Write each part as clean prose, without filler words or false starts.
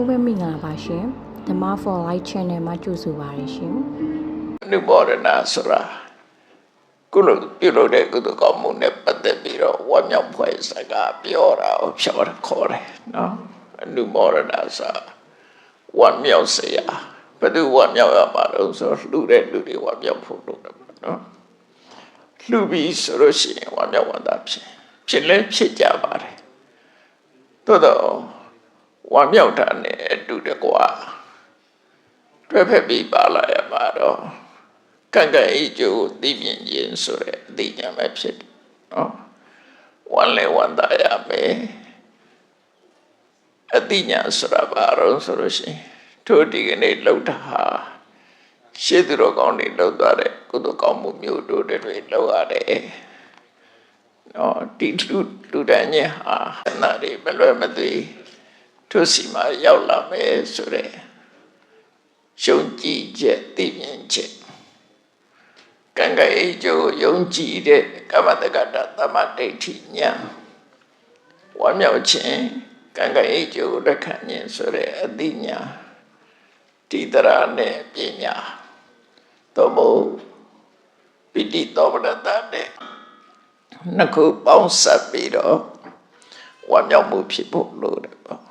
လုံးပဲမိငါပါရှင်ဓမ္မ for life channel မှာကြိုဆိုပါရရှင် နုဘောရဏဆိုတာကုလပြုလို့တဲ့ကုသကောင်းမှုနဲ့ပတ်သက်ပြီးတော့ဝမ်းမြောက်ဖွယ်စကားပြောတာကိုဖြောခေါ်တယ်နော်အနုဘောရဏစာဝမ်းမြောက်စရာဘယ်သူဝမ်းမြောက်ရမှာလို့ဆိုလှူတဲ့လူတွေဝမ်းမြောက်ဖို့လုပ်တယ်နော်လှူပြီးဆိုလို့ရှိရင်ဝမ်းမြောက်ဝမ်းသာဖြစ်လဲဖြစ်ကြပါတယ်သို့တော့ဝမ်းမြောက်တာနဲ့အတူတကွာတွဲဖက်ပြီးပါလာရမှာတော့ကံကံဤကျိုးသိမြင်ခြင်းဆိုတဲ့အသိဉာဏ်ပဲဖြစ်တယ်နော်ဝမ်းလဲဝမ်းသာရမယ်အသိဉာဏ်ဆိုတာဘာလို့ဆိုလို့ရှိရင်ထိုဒီကနေ့လောက်တာဟာရှေးသူတော်ကောင်းတွေလောက်သွားတဲ့ကုသိုလ်ကောင်းမှုမျိုးတို့တွေလောက်ရတယ်နော်ဒီလူတန်းကြီးဟာနာတွေမလွယ်မသွေထိုစီမှာရောက်လာမယ်ဆိုတဲ့ယုံကြည်ချက်သိမြင်ချက်ကံကံအကျိုးယုံကြည်တဲ့ကမ္မတက္ကတာသမဒိဋ္ဌိဉာဏ်ဝမ်းမြောက်ခြင်းကံကံအကျိုးလက်ခံခြင်းဆိုတဲ့အသိဉာဏ်တိတရာနဲ့ပညာသို့မဟုတ်ပိဋိသောမနတနဲ့နှစ်ခုပေါင်းစပ်ပြီးတော့ဝမ်းမြောက်မှုဖြစ်ဖို့လိုတယ်ပေါ့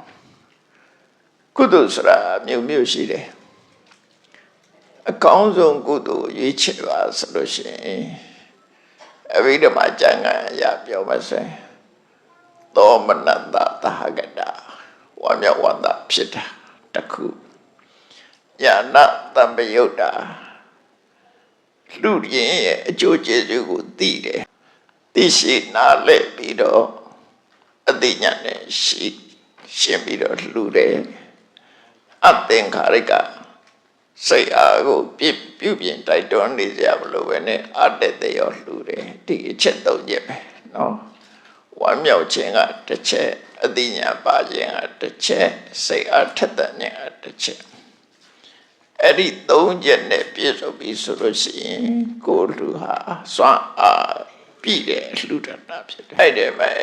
ကုသိုလ်ဆိုတာမျိုးမျိုးရှိတယ်အကောင်းဆုံးကုသိုလ်ရွေးချယ်ပါဆိုလို့ရှိရင်အဘိဓမ္မာကျမ်းဂန်အရာပြောမစဲသောမနတသဟဂတဝမ်းမြောက်ဝမ်းသာဖြစ်တာတစ်ခုညာနာတံပယုတ်တာလူရင်းရဲ့အကျိုးကျေးဇူးကိုသိတယ်သိရှိနားလည်ပြီးတော့အသိဉာဏ်နဲ့ရှင်းပြီးတော့လှူတယ်အသင်္ခါရိကစိတ်အားကိုပြုပြင်တိုက်တွန်းနေကြမလို့ပဲနဲ့အတ္တတရောလှူတယ်ဒီအချက်သုံးချက်ပဲနော်ဝမ်းမြောက်ခြင်းကတစ်ချက်အသိဉာဏ်ပါခြင်းကတစ်ချက်စိတ်အားထက်သန်ခြင်းကတစ်ချက်အဲ့ဒီသုံးချက်နဲ့ပြည့်စုံပြီဆိုလို့ရှိရင်ကိုယ်လူဟာစွမ်းအားပြည့်တယ်လှူဒန်းတာဖြစ်တယ်အဲ့ဒီမဲ့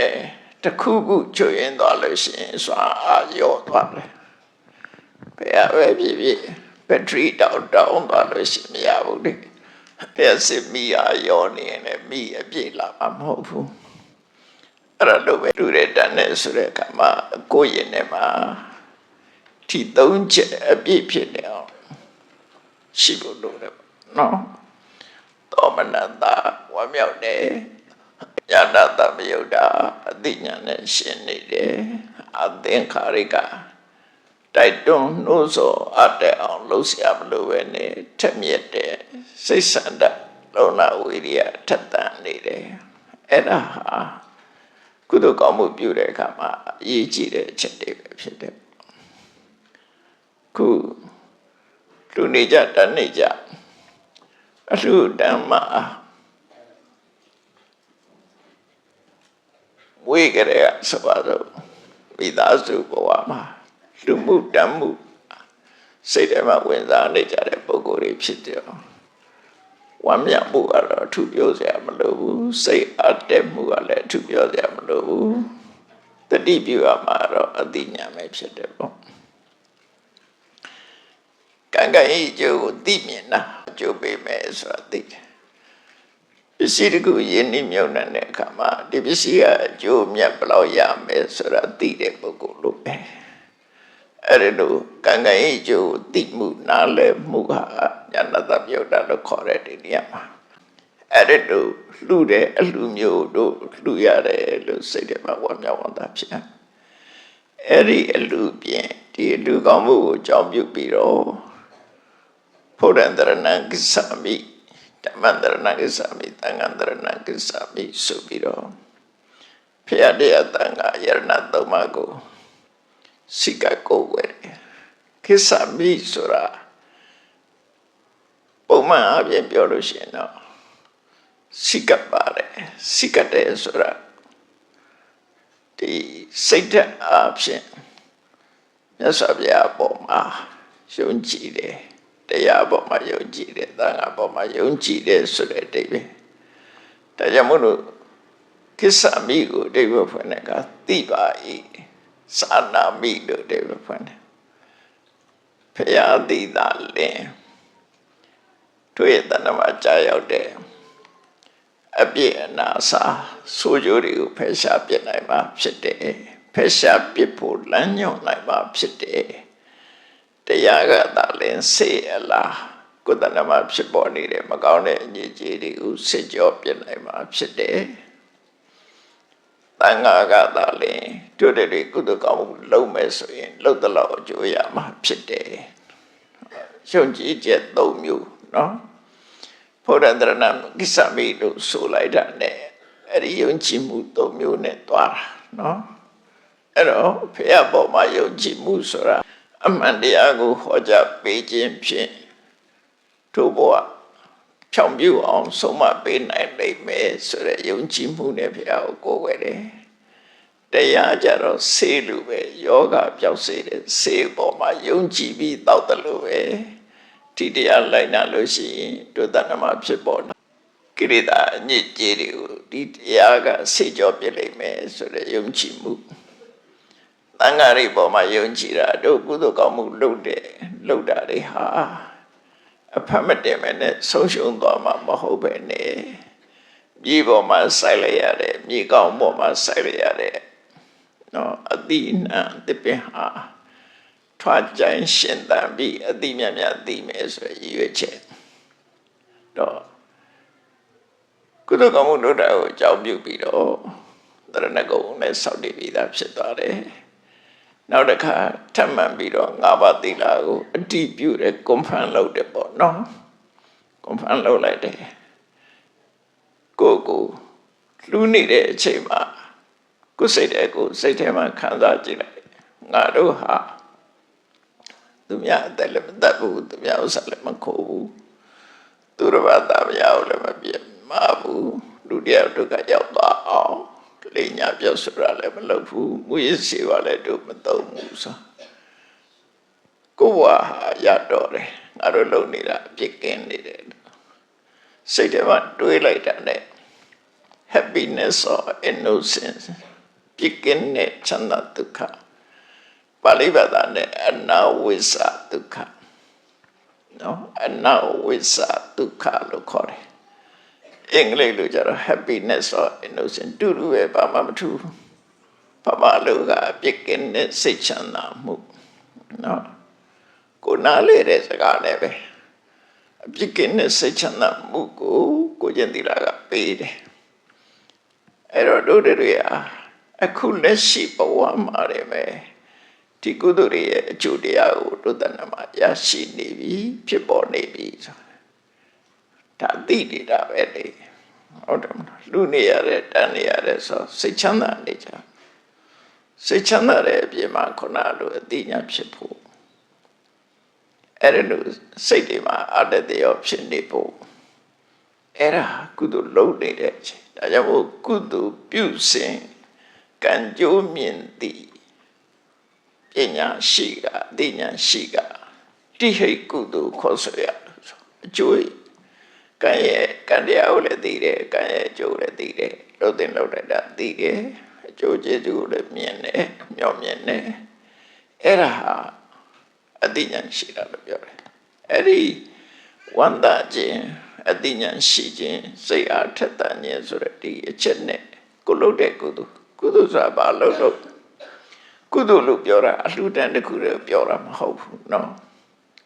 တစ်ခုခုချွတ်ရင်သွားလို့ရှိရင်စွမ်းအားရော့သွားတယ်ဘယ်ပဲဖြစ်ဘက်ထရီတောင်းသွားလို့ရှိမရဘူးလေဘယ်စစ်မီအားရောနေရင်လည်းမီအပြည့်လာမှာမဟုတ်ဘူးအဲ့ဒါလိုပဲလူတွေတန်းနေဆိုတဲ့အခါမှာကိုယ်ရင်ထဲမှာဒီသုံးချက်အပြည့်ဖြစ်နေအောင်ရှိဖို့လိုတယ်နော်သောမနတဝမ်းမြောက်တယ်ညာနာတမယုတ်တာအသိဉာဏ်နဲ့ရှင်းနေတယ်အသင်္ခါရိကတိုက်တွန်းနှိုးဆော်အပ်တဲ့အောင်လှုပ်ရှားမလို့ပဲနဲ့ထက်မြက်တဲ့စိတ်ဆန္ဒလုံလဝိရိယထက်သန်နေတယ်အဲ့ဒါဟာကုသိုလ်ကောင်းမှုပြုတဲ့အခါမှာအရေးကြီးတဲ့အချက်တွေပဲဖြစ်တယ်ခုလူနေကြတန်းနေကြအလှူဒန်းမှာဝိကြရဆိုပါတော့မိသားစုဘဝမှာလူမှုတမ်းမှုစိတ်ထဲမှာဝင်စားနေကြတဲ့ပုဂ္ဂိုလ်တွေဖြစ်တယ်ဝမ်းမြောက်မှုကတော့အထူးပြောစရာမလိုဘူးစိတ်အားတက်မှုကလည်းအထူးပြောစရာမလိုဘူးတတိပြုရမှာတော့အသိဉာဏ်ပဲဖြစ်တယ်ပေါ့ကံကံဤကျိုးကိုသိမြင်တာအကျိုးပေးမယ်ဆိုတာသိတယ်ပစ္စည်းတစ်ခုယဉ်နှိမ့်မြုပ်တဲ့အခါမှာဒီပစ္စည်းကအကျိုးမြတ်ဘယ်လောက်ရမယ်ဆိုတာသိတဲ့ပုဂ္ဂိုလ်လို့ပဲအဲ့ဒီလိုကံကံဤကျိုးသိမှုနားလည်မှုဟာညာနာတမြုပ်တာလို့ခေါ်တဲ့ဒီနေရာမှာအဲ့ဒီလိုလှူတဲ့အလှူမျိုးတို့လှူရတယ်လို့စိတ်ထဲမှာဝမ်းမြောက်ဝမ်းသာဖြစ်အဲ့ဒီအလှူပြင်ဒီအလှူကောင်းမှုကိုကြောင်းပြုပြီးတော့ဘုရားတရဏံကိစ္ဆာမိဓမ္မတရဏံကိစ္ဆာမိသံဃာတရဏံကိစ္ဆာမိဆိုပြီးတော့ဖျားတဲ့သံဃာယရဏသုံးပါးကိုစိကကိုဝယ်ကိစ္ဆာမိဆိုတာပုံမှန်အပြင်ပြောလို့ရှိရင်တော့စိကပါတယ်စိကတဲ့ဆိုတာဒီစိတ်ဓာတ်အဖြစ်မြတ်စွာဘုရားပေါ်မှာယုံကြည်တယ်တရားပေါ်မှာယုံကြည်တယ်သံဃာပေါ်မှာယုံကြည်တယ်ဆိုတဲ့အဓိပ္ပာယ်ဒါကြောင့်မို့လို့ကိစ္ဆာမိကိုအဓိပ္ပာယ်ဖွင့်တဲ့အခါသိပါ၏သာနာမိလို့အဓိပ္ပာယ်ဖွင့်တယ် ဖရာသိသာလင်တို့ရဲ့တဏ္ဍမှာကြာရောက်တဲ့အပြည့်အနာစာဆိုကြတွေကိုဖယ်ရှားပြစ်နိုင်မှာဖြစ်တယ်ဖယ်ရှားပြစ်ဖို့လမ်းညွှန်နိုင်မှာဖြစ်တယ်တရားကသာလင်စေအလားကိုယ်တဏ္ဍမှာဖြစ်ပေါ်နေတဲ့မကောင်းတဲ့အညစ်အကြေးတွေကိုစစ်ကြောပြစ်နိုင်မှာဖြစ်တယ်တန်ခါကသာလင်တို့တွေကုသကောင်းမှုလုပ်မယ်ဆိုရင်လုပ်တဲ့လောက်အကျိုးရမှာဖြစ်တယ်ယုံကြည်ချက်၃မျိုးနော်ဘုရားတရဏကိစ္စမိလို့ဆိုလိုက်တာနဲ့အဲ့ဒီယုံကြည်မှု၃မျိုးနဲ့သွားတာနော်အဲ့တော့ဖရာပေါ်မှာယုံကြည်မှုဆိုတာအမှန်တရားကိုဟောကြားပေးခြင်းဖြင့်တို့ဘဝဖြောင့်ပြူအောင်ဆုံးမပေးနိုင်လိမ့်မယ်ဆိုတဲ့ယုံကြည်မှုနဲ့ဖရာကိုကိုးကွယ်တယ်တရားကြတော့ဆေးလိုပဲယောဂပြောက်စေတဲ့ဆေးပေါ်မှာယုံကြည်ပြီးတောက်တယ်လို့ပဲဒီတရားလိုက်နာလို့ရှိရင်တို့တဏ္ဍမှာဖြစ်ပေါ်တာကိရိတာအညစ်အကြေးတွေကိုဒီတရားကဆေးကြောပြစ်လိုက်မယ်ဆိုတဲ့ယုံကြည်မှုတန်ခါးရိပေါ်မှာယုံကြည်တာတို့ကုသိုလ်ကောင်းမှုလုပ်တာတွေဟာအဖတ်မတင်မဲ့နဲ့ဆုံးရှုံးသွားမှာမဟုတ်ပဲနဲ့မြေပေါ်မှာစိုက်လိုက်ရတယ်မြေကောင်းပေါ်မှာစိုက်လိုက်ရတယ်နော်အတိနာတပင်ဟာထွားကြိုင်ရှင်သန်ပြီးအတိမြတ်မြတ်သိမယ်ဆိုရည်ရွယ်ချက်တော့ကုသိုလ်ကောင်းမှုလုပ်တာကိုအကြောင်းပြုပြီးတော့တရဏဂုံနဲ့ဆောက်တည်ပြီးသားဖြစ်သွားတယ်နောက်တစ်ခါထပ်မံပြီးတော့၅ပါးသီလကိုအတည်ပြုတယ်ကွန်ဖန်လုပ်တယ်ပေါ့နော်ကွန်ဖန်လုပ်လိုက်တယ်ကိုလူနေတဲ့အချိန်မှာကိုယ်စိတ်တဲ့ကိုယ်စိတ်ထဲမှာခံစားကြည့်လိုက်ငါတို့ဟာသူများအသက်လည်းမတတ်ဘူးသူများဥစ္စာလည်းမခိုးဘူးသူတို့ဘာသာမရဘူးလည်းမပြတ်မဘူးလူတယောက်တို့ကရောက်သွားအောင်လိညာပြောက်ဆိုတာလည်းမလုပ်ဘူးမူရစ်စေပါလည်းတို့မသုံးဘူးဆိုကိုယ်ဝါရတော့တယ်ငါတို့လုံနေတာအပြစ်ကင်းနေတယ်စိတ်ထဲမှာတွေးလိုက်တာနဲ့ happiness or innocence ပြစ်ကင်းတဲ့ချမ်းသာဒုက္ခပါဠိဘာသာနဲ့အနာဝိဇ္ဇဒုက္ခနော်အနာဝိဇ္ဇဒုက္ခလို့ခေါ်တယ်အင်္ဂလိပ်လိုကျတော့ happiness or innocence တူတူပဲဘာမှမထူးဘာမှလို့ကအပြစ်ကင်းတဲ့စိတ်ချမ်းသာမှုနော်ကိုနားလေတဲ့စကားနဲ့ပဲအပြစ်ကင်းတဲ့စိတ်ချမ်းသာမှုကိုကျင့်သီလကပေးတယ်အဲ့တော့တို့တွေအခုလက်ရှိဘဝမှာလည်းပဲဒီကုသိုလ်ရဲ့အကျိုးတရားကိုတို့တဏ္ဍမှာရရှိနေပြီဖြစ်ပေါ်နေပြီဆိုတာဒါသိနေတာပဲလေဟုတ်တယ်မလားလူနေရတဲ့တန်းနေရတဲ့ဆိုစိတ်ချမ်းသာနေကြစိတ်ချမ်းသာတဲ့အပြင်မှာခုနလိုအတိညာဖြစ်ဖို့အဲ့ဒါလို့စိတ်တွေမှာအတ္တတရားဖြစ်နေဖို့အဲ့ဒါကုသိုလ်လုပ်နေတဲ့အချိန်ဒါကြောင့်မို့ကုသိုလ်ပြုစဉ်ကံကြိုးမြင်သည်ပညာရှိကအသိဉာဏ်ရှိကတိဟိတ်ကုသိုလ်ခေါ်ဆိုရလို့ဆိုအကျိုးကံရဲ့ကံတရားကိုလည်းသိတယ်ကံရဲ့အကျိုးလည်းသိတယ်လို့သင်လို့လိုက်တာသိတယ်အကျိုးကျေးဇူးကိုလည်းမြင်တယ်မျှော်မြင်တယ်အဲ့ဒါဟာအသိဉာဏ်ရှိတာလို့ပြောတယ်အဲ့ဒီဝန္တာခြင်းအသိဉာဏ်ရှိခြင်းစိတ်အားထက်သန်ခြင်းဆိုတဲ့ဒီအချက်နဲ့ကိုလုပ်တဲ့ကုသိုလ်ဆိုတာဘာလို့ကုသိုလ်လို့ပြောတာအလှူဒန်းတစ်ခုတည်းပြောတာမဟုတ်ဘူးเนาะ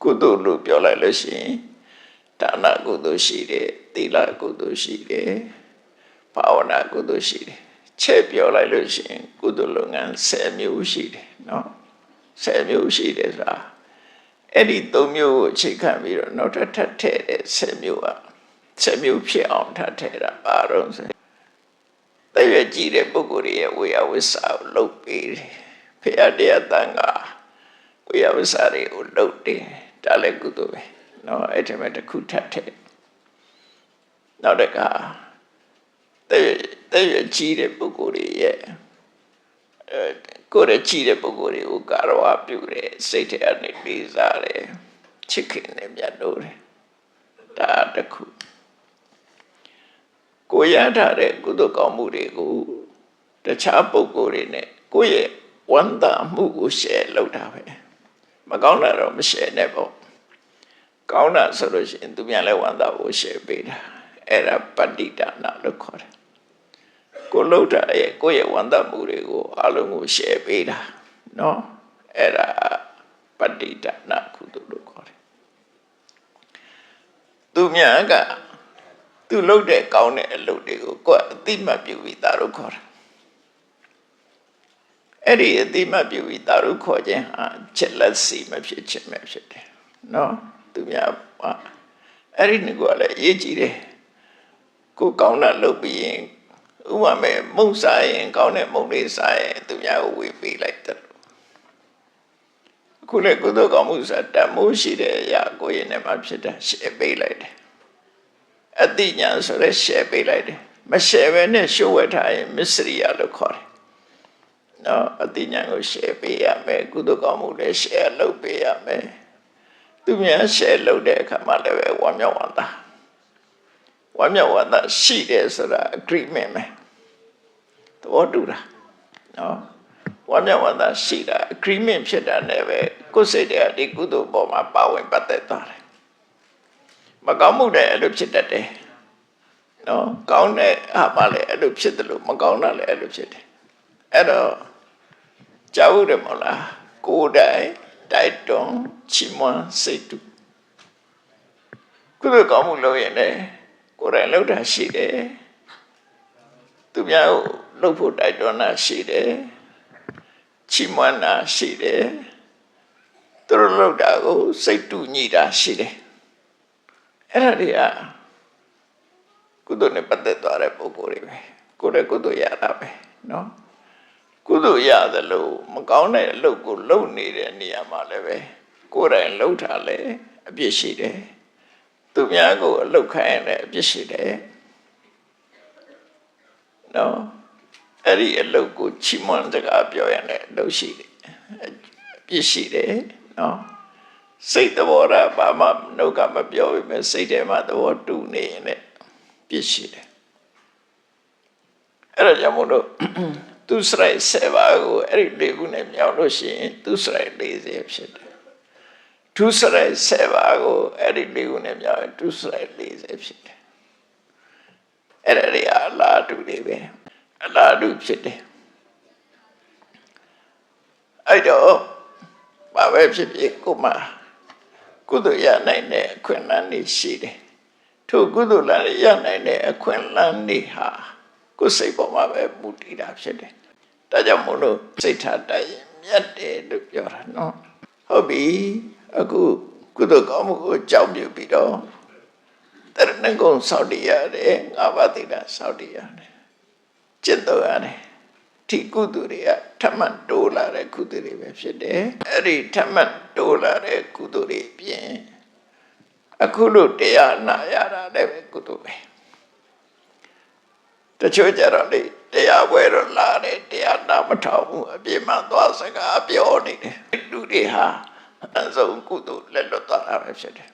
ကုသိုလ်လို့ပြောလိုက်လို့ရှိရင်ဒါနကုသိုလ်ရှိတယ်သီလကုသိုလ်ရှိတယ်ဘာဝနာကုသိုလ်ရှိတယ်ချက်ပြောလိုက်လို့ရှိရင်ကုသိုလ်လုပ်ငန်း10မျိုးရှိတယ်เนาะ10မျိုးရှိတယ်ဆိုတာအဲ့ဒီ3မျိုးကိုအခြေခံပြီးတော့နောက်ထပ်ထပ်ထည့်တဲ့10မျိုးက10မျိုးဖြစ်အောင်ထပ်ထည့်တာပါတော့ဆိုတရွေကြည့်တဲ့ပုဂ္ဂိုလ်ရဲ့ဝေယဝိစာကိုလုပ်ပေးတယ်ဖရာတရားတန်ခါဝေယဝိစာတွေကိုလုပ်တယ်ဒါလည်းကုသိုလ်ပဲเนาะအဲ့ဒီမှာတစ်ခုထပ်ထည့်နောက်တစ်ခါတရွေကြည့်တဲ့ပုဂ္ဂိုလ်ရဲ့ကိုယ်ရကြည့်တဲ့ပုဂ္ဂိုလ်တွေကိုကာရဝပြုတယ်စိတ်ထဲကနေလေးစားတယ်ချစ်ခင်တယ်မြတ်လို့တယ်ဒါတစ်ခုကိုရထားတဲ့ကုသိုလ်ကောင်းမှုတွေကိုတခြားပုဂ္ဂိုလ်တွေနဲ့ကိုယ့်ရဲ့ဝန္တာမှုကို share လုပ်တာပဲမ ကောင်းတာတော့မရှယ်နဲ့ပေါ့ကောင်းတာဆိုလို့ရှိရင်သူများလည်းဝမ်းသာဖို့ရှယ်ပေးတာအဲ့ဒါပတ္တိဒါနလို့ခေါ်တယ်ကိုလှုပ်တာရဲ့ကိုယ့်ရဲ့ဝမ်းသာမှုတွေကိုအလုံးကိုရှယ်ပေးတာနော်အဲ့ဒါပတ္တိဒါနကုသိုလ်လို့ခေါ်တယ်သူများကသူလှုပ်တဲ့ကောင်းတဲ့အလုပ်တွေကိုကိုယ်အတိမတ်ပြုပြီးသားလို့ခေါ်တာအဲ့ဒီအတိမတ်ပြုပြီးသားလို့ခေါ်ခြင်းဟာချက်လက်စီမဖြစ်ခြင်းပဲဖြစ်တယ်နော်သူများအဲ့ဒီငါကလည်းအရေးကြီးတယ်ကိုကောင်းတာလုပ်ပြီးရင်ဥပမာမုံစားရင်ကောင်းတဲ့မုံလေးစားရင်သူများကိုဝေပေးလိုက်တယ်အခုလေကုသိုလ်ကောင်းမှုစားတမိုးရှိတဲ့အရာကိုယ့်ရဲ့နဲ့မှဖြစ်တာရှယ်ပေးလိုက်တယ်အတိညာဆိုရဲရှယ်ပေးလိုက်တယ်မရှယ်ပဲနဲ့ရှုပ်ဝဲထားရင်မစ္စရိယလို့ခေါ်တယ်နော်အတိညာကိုရှယ်ပေးရမယ်ကုသိုလ်ကောင်းမှုလည်းရှယ်လုပ်ပေးရမယ်သူများရှယ်လုပ်တဲ့အခါမှာလည်းပဲဝမ်းမြောက်ဝမ်းသာရှိတယ်ဆိုတာ agreement ပဲသဘောတူတာနော်ဝမ်းမြောက်ဝမ်းသာရှိတာ agreement ဖြစ်တာနဲ့ပဲကိုယ်စိတ်တွေကဒီကုသိုလ်ပေါ်မှာပါဝင်ပတ်သက်သွားတယ်မကောင်းမှုတွေအဲ့လိုဖြစ်တတ်တယ်နော်ကောင်းတဲ့ဟာမှလည်းအဲ့လိုဖြစ်တယ်လို့မကောင်းတာလည်းအဲ့လိုဖြစ်တယ်အဲ့တော့ကြောက်တယ်မဟုတ်လားကိုယ်တိုင်တိုက်တွန်းချီးမွမ်းစိတ်တူကုသိုလ်ကောင်းမှုလုပ်ရင်လည်းကိုယ်တိုင်လုပ်တာရှိတယ်သူများကိုလုပ်ဖို့တိုက်တွန်းတာရှိတယ်ချီးမွမ်းတာရှိတယ်သူတို့လုပ်တာကိုစိတ်တူညီတာရှိတယ်အဲ့ဒါတွေကကုသိုလ်နဲ့ပတ်သက်သွားတဲ့ပုဂ္ဂိုလ်တွေပဲကိုယ်ရဲ့ကုသိုလ်ရတာပဲနော်ကုသိုလ်ရတယ်လို့မကောင်းတဲ့အလုပ်ကိုလုပ်နေတဲ့နေရာမှာလည်းပဲကိုယ်တိုင်လုပ်တာလည်းအပြစ်ရှိတယ်သူများကိုအလုပ်ခိုင်းရင်လည်းအပြစ်ရှိတယ်နော်အဲ့ဒီအလုပ်ကိုချီးမွမ်းစကားပြောရင်လည်းအလုပ်ရှိတယ်အပြစ်ရှိတယ်နော်စိတ်သဘောထားဘာမှနှုတ်ကမပြောပေမဲ့စိတ်ထဲမှာသဘောတူနေရင်လည်းပြစ်ရှိတယ်အဲ့ဒါကြောင့်မို့လို့သူစရိုက်7ပါးကိုအဲ့ဒီ၄ခုနဲ့မြောက်လို့ရှိရင်သူစရိုက်40ဖြစ်တယ်သူစရိုက်7ပါးကိုအဲ့ဒီ၄ခုနဲ့မြောက်ရင်သူစရိုက်40ဖြစ်တယ်အဲ့ဒါတွေအလားတူတွေပဲအလားတူဖြစ်တယ်အဲ့တော့ဘာပဲဖြစ်ဖြစ်ကိုမှကုသိုလ်ရနိုင်တဲ့အခွင့်အလမ်းတွေရှိတယ်ထို့ကုသိုလ်လာရနိုင်တဲ့အခွင့်အလမ်းတွေဟာကိုယ်စိတ်ပေါ်မှာပဲမူတည်တာဖြစ်တယ်ဒါကြောင့်မို့လို့စိတ်ထားတိုင်းမြတ်တယ်လို့ပြောတာနော်ဟုတ်ပြီအခုကုသိုလ်ကောင်းမှုကိုကြောက်ပြုပြီးတော့တရဏဂုံစောင့်တည်ရတယ်ငါးပါးသီလစောင့်တည်ရတယ်จิตတော်ရတယ်ဒီကုသိုလ်တွေကထပ်မံတိုးလာတဲ့ကုသိုလ်တွေပဲဖြစ်တယ်အဲ့ဒီထပ်မံတိုးလာတဲ့ကုသိုလ်တွေပြင်အခုလို့တရားနာရတာလည်းပဲကုသိုလ်ပဲတချို့ကြတော့လေတရားပွဲတော့လာတယ်တရားနာမထောင်ဘူးအပြစ်မှန်သွားစကားပြောနေတယ်လူတွေဟာအဆုံးကုသိုလ်လက်လွတ်သွားတာပဲဖြစ်တယ်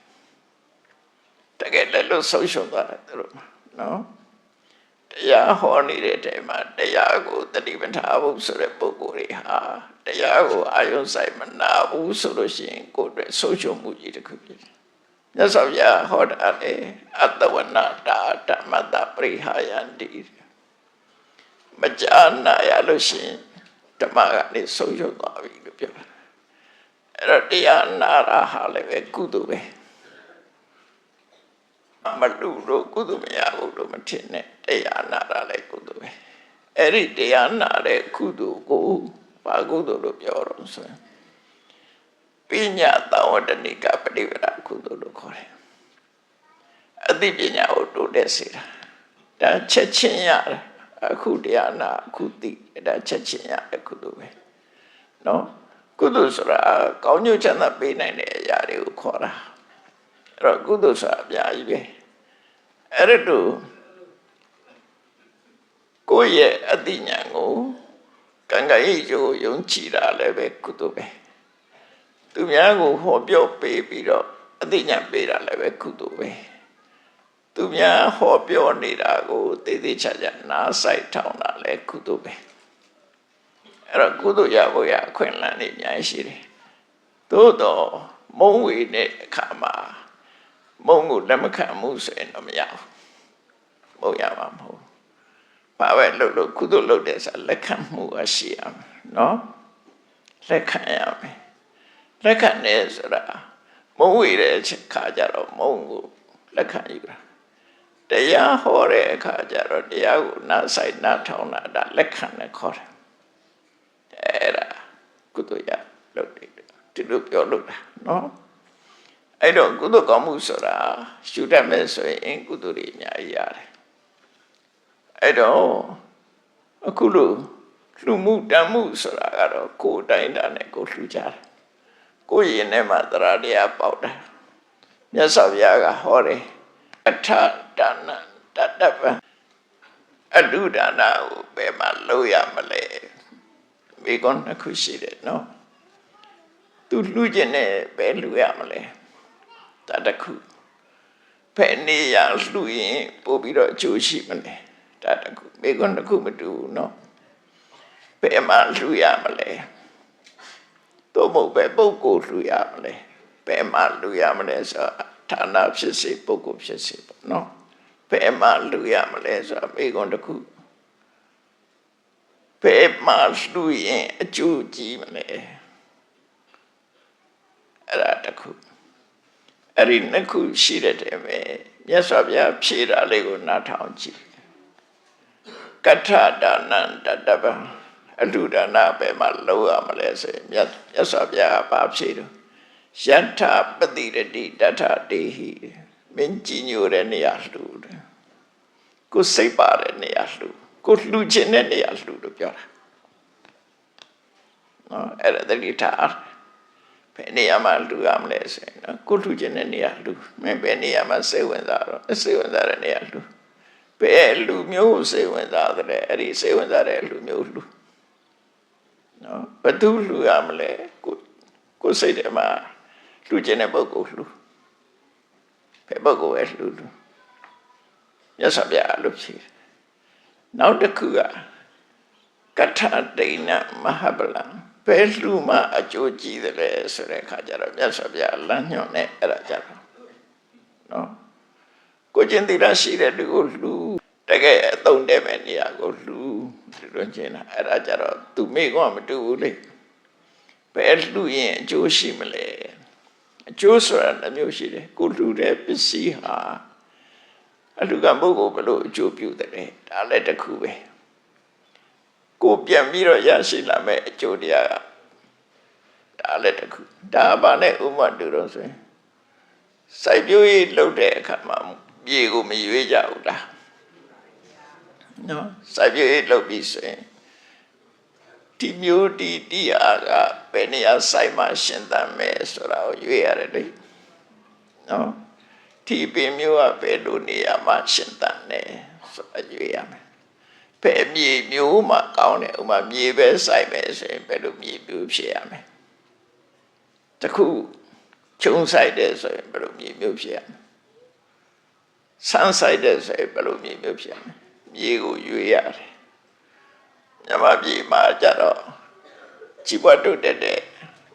တကယ်လက်လွတ်ဆုံးရှုံးသွားတယ်သူတို့နော်တရားဟောနေတဲ့အချိန်မှာတရားကိုတတိပဌာဘူးဆိုတဲ့ပုဂ္ဂိုလ်တွေဟာတရားကိုအာရုံစိုက်မနာဘူးဆိုလို့ရှိရင်ကိုယ်အတွက်ဆုံးရှုံးမှုကြီးတစ်ခုဖြစ်တယ်မြတ်စွာဘုရားဟောတာလေအတ္တဝနာတာဓမ္မတပရိဟာယန္တိမကြားနာရလို့ရှိရင်ဓမ္မကနေဆုံးရှုံးသွားပြီလို့ပြောတာအဲ့တော့တရားနာတာဟာလည်းပဲကုသိုလ်ပဲမလူလို့ကုသိုလ်မရဘူးလို့မထင်နဲ့တရားနာတာလည်းကုသိုလ်ပဲအဲ့ဒီတရားနာတဲ့ကုသိုလ်ကိုဘာကုသိုလ်လို့ပြောတော့ဆိုရင်ပညာသဝတ္တနိကပฏิပဒါကုသိုလ်လို့ခေါ်တယ်အသိပညာကိုတိုးတက်စေတာဒါချက်ချင်းရတယ်အခုတရားနာအခုသိဒါချက်ချင်းရတဲ့ကုသိုလ်ပဲနော်ကုသိုလ်ဆိုတာကောင်းကျိုးချမ်းသာပေးနိုင်တဲ့အရာတွေကိုခေါ်တာအဲ့တော့ကုသိုလ်ဆိုတာအများကြီးပဲအဲ့ဒါတို့ကိုယ့်ရဲ့အသိဉာဏ်ကိုကံကံရဲ့ယုံကြည်တာလည်းပဲကုသိုလ်ပဲသူများကိုဟောပြောပေးပြီးတော့အသိဉာဏ်ပေးတာလည်းပဲကုသိုလ်ပဲသူများဟောပြောနေတာကိုသေသေးချာချာနားဆိုင်ထောင်တာလည်းကုသိုလ်ပဲအဲ့တော့ကုသိုလ်ရဖို့ရအခွင့်အလမ်းတွေအများကြီးရှိတယ် သို့တော့မုံဝေတဲ့အခါမှာမုံကိုလက်မခံမှုဆိုရင်တော့မရဘူးမုံရမှာမဟုတ်ဘာပဲလို့ကုသိုလ်လုပ်တဲ့ဆိုလက်ခံမှုအရှိရမယ်နော်လက်ခံရမယ်လက်ခံနေဆိုတာမုံဝေတဲ့အခါကျတော့မုံကိုလက်ခံယူတာတရားဟောတဲ့အခါကျတော့တရားကိုနားဆိုင်နားထောင်တာဒါလက်ခံနဲ့ခေါ်တယ်အဲ့ဒါကုသိုလ်ရလုပ်တယ်ဒီလိုပြောလို့လားနော်အဲ့တော့ကုသိုလ်ကောင်းမှုဆိုတာရှုတတ်မယ်ဆိုရင်ကုသိုလ်တွေအများကြီးရတယ်အဲ့တော့အခုလိုလှူမှုတန်မှုဆိုတာကတော့ကိုယ်တိုင်းတာနဲ့ကိုလှူကြတယ်ကိုယ်ရင်ထဲမှာသရတရားပေါက်တာမြတ်စွာဘုရားကဟောတယ်အထဒါနတတ္တပံအတုဒါနကိုဘယ်မှာလုပ်ရမလဲမိကွန်းတစ်ခုရှိတယ်နော်သူလှူခြင်းနဲ့ဘယ်လှူရမလဲတတခုဘယ်နေရလှူရင်ပို့ပြီးတော့အကျိုးရှိမလဲတတခုမိကွန်းတစ်ခုမတူဘူးနော်ဘယ်မှာလှူရမလဲတော့မဟုတ်ပဲပုဂ္ဂိုလ်လှူရမလဲဘယ်မှာလှူရမလဲဆိုဌာနဖြစ်စေပုဂ္ဂိုလ်ဖြစ်စေပေါ့နော်ဘယ်မှာလှူရမလဲဆိုတာမိကွန်းတစ်ခုဘယ်မှာလှူရင်အကျိုးကြီးမလဲအဲ့ဒါတစ်ခုအဲ့ဒီနှစ်ခုရှိတဲ့တည်းပဲမြတ်စွာဘုရားဖြေတာလေးကိုနားထောင်ကြည့်ကထဒါနံတတ္တပံအလှူဒါနဘယ်မှာလုပ်ရမလဲဆိုရင်မြတ်စွာဘုရားကဖြေတယ်ယထပတိရတိတထတေဟိမင်းကြည်ညိုတဲ့နေရာလှူတယ်ကိုစိတ်ပါတဲ့နေရာလှူကိုလှူခြင်းတဲ့နေရာလှူလို့ပြောတာနော်အဲ့ဒါတတိထားဘယ်နေရာမှာလှူရမလဲဆိုရင်နော်ကိုလှူခြင်းတဲ့နေရာလှူမင်းဘယ်နေရာမှာစိတ်ဝင်စားတော့စိတ်ဝင်စားတဲ့နေရာလှူဘယ်လူမျိုးစိတ်ဝင်စားတဲ့အဲ့ဒီစိတ်ဝင်စားတဲ့လူမျိုးလှူနော်ဘယ်သူလှူရမလဲကိုစိတ်ထဲမှာလှူခြင်းတဲ့ပုဂ္ဂိုလ်လှူဘယ်ပုဂ္ဂိုလ်ပဲလှူမြတ်စွာဘုရားလှူရှိနောက်တစ်ခုကကထဒိဏမဟာဗလံဘယ်လှူမှအကျိုးကြီးတယ်လဲဆိုတဲ့အခါကျတော့မြတ်စွာဘုရားလမ်းညွှန်နဲ့အဲ့ဒါကြတော့နော်ကိုကျင့်သီလရှိတဲ့လူကိုလှူတကယ်အသုံးတဲ့မဲ့နေရာကိုလှူလွန်ကျင်တာအဲ့ဒါကြတော့သူမိကောမတူဘူးလေဘယ်လှူရင်အကျိုးရှိမလဲအကျိုးဆိုတာတစ်မျိုးရှိတယ်ကိုလှူတဲ့ပစ္စည်းဟာအလှူကပုဂ္ဂိုလ်ဘယ်လိုအကျိုးပြုတယ်လဲဒါလည်းတစ်ခုပဲကိုပြန်ပြီးတော့ရရှိလာမဲ့အကျိုးတရားကဒါလည်းတစ်ခုဒါပါနဲ့ဥပမာတူတော့ဆိုရင်စိုက်ပျိုးရေးလုပ်တဲ့အခါမှာမြေကိုမရွေးကြဘူးလားနော်စိုက်ပျိုးရေးလုပ်ပြီးဆိုရင်ဒီမျိုးဒီအားကဘယ်နေရာစိုက်မှရှင်သန်မယ်ဆိုတာကိုရွေးရတယ်လေနော်ဒီပင်မျိုးကဘယ်လိုနေရာမှရှင်သန်တယ်ဆိုတာရွေးရမယ်ဘယ်မြေမျိုးမှကောင်းတယ်ဥမာမြေပဲစိုက်မယ်ဆိုရင်ဘယ်လိုမြေမျိုးဖြစ်ရမယ်တခုချုံဆိုင်တဲ့ဆိုရင်ဘယ်လိုမြေမျိုးဖြစ်ရမလဲဆန်းဆိုင်တဲ့ဆိုရင်ဘယ်လိုမြေမျိုးဖြစ်ရမလဲမြေကိုရွေးရတယ်မြန်မာပြည်မှာကြတော့ကြီးပွားတိုးတက်တဲ့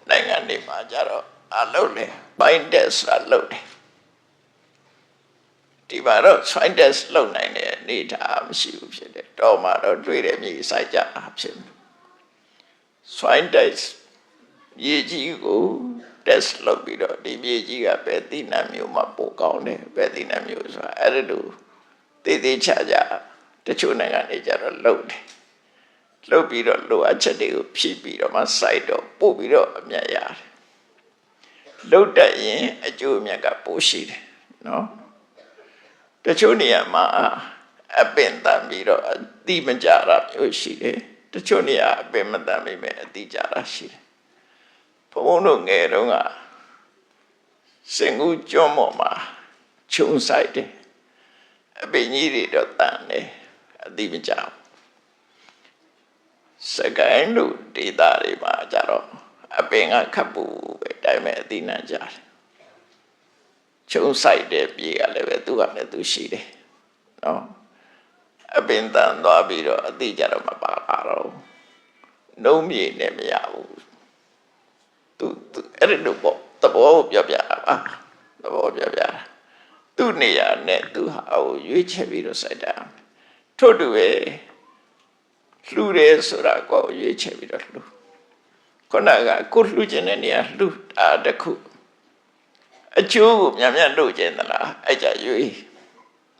နိုင်ငံတွေမှာကြတော့အလုပ်လေ Bind test လုပ်တယ်ဒီမှာတော့ Swine test လုပ်နိုင်တဲ့အနေအထားမရှိဘူးဖြစ်တယ်တော့မှတော့တွေ့တယ်မြေစိုက်ကြတာဖြစ်တယ် Swine test မြေကြီးကို test လုပ်ပြီးတော့ဒီမြေကြီးကဘယ်သီးနှံမျိုးမှပိုကောင်းတယ်ဘယ်သီးနှံမျိုးဆိုတာအဲ့ဒါလိုသေသေးချာချာတချို့နိုင်ငံတွေကြတော့လုပ်တယ်လုပ်ပြီးတော့လိုအပ်ချက်တွေကိုဖြည့်ပြီးတော့မှစိုက်တော့ပို့ပြီးတော့အမြတ်ရတယ်လုပ်တတ်ရင်အကျိုးအမြတ်ကပိုရှိတယ်နော်တချို့နေရာမှာအပင်တန်ပြီးတော့အတိမကြတာမျိုးရှိတယ်တချို့နေရာအပင်မတန်မိမဲ့အတိကြတာရှိတယ်ဘုံတို့ငယ်တုန်းကစင်ကူးကျွန်းပေါ်မှာခြုံဆိုင်တယ်အပင်ကြီးတွေတော့တန်တယ်အတိမကြဘူးစကိုင်းတို့ဒေသတွေမှာကြတော့အပင်ကခပ်ပူပဲဒါပေမဲ့အတိနံကြတယ်ခြုံဆိုင်တဲ့ပြေကလည်းပဲသူကလည်းသူရှိတယ်နော်အပင်တန်သွားပြီးတော့အတိကြတော့မပါတော့နှုံးမြေနဲ့မရဘူးသူ အဲ့ဒီလိုပေါ့သဘောပြောပြတာပါသဘောပြောပြတာသူ့နေရာနဲ့သူဟာကိုရွေးချယ်ပြီးတော့စိုက်တာထို့တူပဲလှူတယ်ဆိုတာကိုရွေးချယ်ပြီးတော့လှူခုနကကိုလှူခြင်းတဲ့နေရာလှူတာတခုအကျိုးကိုမြန်မြန်လုပ်ခြင်းသလားအဲ့ကြရွေး